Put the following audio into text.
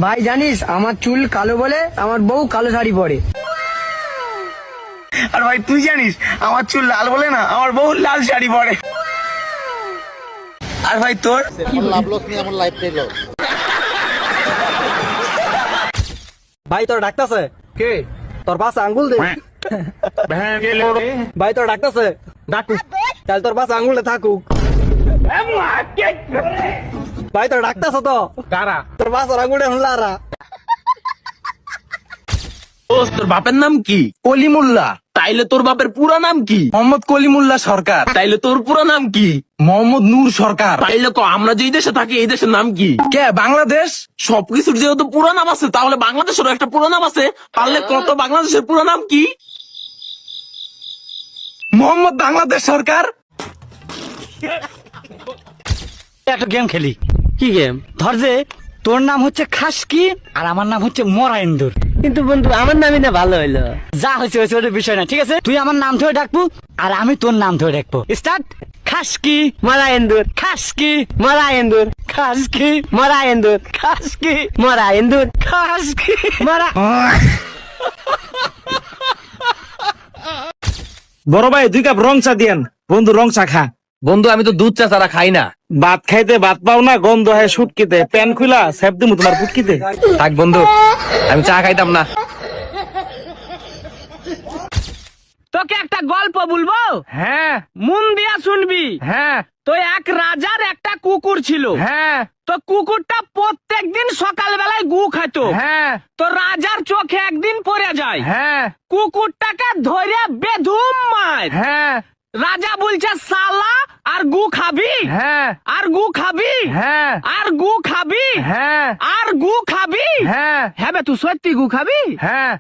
ভাই জানিস আমার চুল কালো বলে আমার বউ কালো শাড়ি পরে। আর ভাই তুই জানিস আমার চুল লাল বলে না আমার বউ লাল শাড়ি পরে। আর ভাই তোর লাভ লস নিয়ে আমার লাইফ থেকে ভাই তোর ডাকতেছে কে? তোর পাশে আঙ্গুল দে। ভাই তোর ডাকতেছে ডাকুক, তাহলে তোর পাশে আঙ্গুলে থাকুক। ভাই তোর ডাকতেছে তো কারা? তোর পাশে আঙ্গুলে হুলারা। তোর বাপের নাম কি? কলিমুল্লা। তাইলে তোর বাপের পুরা নাম কি? মোহাম্মদ কলিমুল্লা সরকার। তাইলে তোর পুরা নাম কি? মোহাম্মদ নূর সরকার। তাইলে আমরা যেই দেশে থাকি এই দেশের নাম কি? কে? বাংলাদেশ। সবকিছুর যেহেতু পুরা নাম আছে তাহলে বাংলাদেশেরও একটা পুরা নাম আছে, পারলে কত বাংলাদেশের পুরা নাম কি? মোহাম্মদ বাংলাদেশ সরকার। একটা গেম খেলি। কি গেম? ধর যে তোর নাম হচ্ছে খাসকি আর আমার নাম হচ্ছে মরা ইন্দুর। কিন্তু বন্ধু আমার নামই না ভালো হইলো। যা হয়েছে হয়েছে ওটা বিষয় না, ঠিক আছে? তুই আমার নাম ধরে ডাকবো আর আমি তোর নাম ধরে ডাকবো। স্টার্ট। খাসকি মরা এন্দুর, খাসকি মরা এন্দুর, খাসকি মরা এন্দুর, খাসকি মরা এন্দুর, খাসকি মরা। বড় ভাই 2 কাপ রং চা দিয়েন। বন্ধু রং চা খা। বন্ধু আমি তো দুধ চা ছাড়া খাই না। ভাত খাইতে ভাত পাও না, গন্ধ হয় সুটকিতে। প্যান খুলা সেপ দিমু তোমার পুটকিতে। থাক বন্ধু, আমি চা খাইতাম না। তোকে একটা গল্প বলবো, হ্যাঁ মন দিয়া শুনবি। হ্যাঁ তো এক রাজার একটা কুকুর ছিল। হ্যাঁ তো কুকুরটা প্রত্যেকদিন সকাল বেলায় গু খাইতো। হ্যাঁ তো রাজার চোখে একদিন পড়ে যায়। হ্যাঁ কুকুরটাকে ধরে বেধুম মার। হ্যাঁ রাজা বলছে সালা আর গু খাবি, হ্যাঁ আর গু খাবি, হ্যাঁ আর গু খাবি, হ্যাঁ আর গু খাবি। হ্যাঁ হ্যাঁ বে, তুই সত্যি গু খাবি? হ্যাঁ।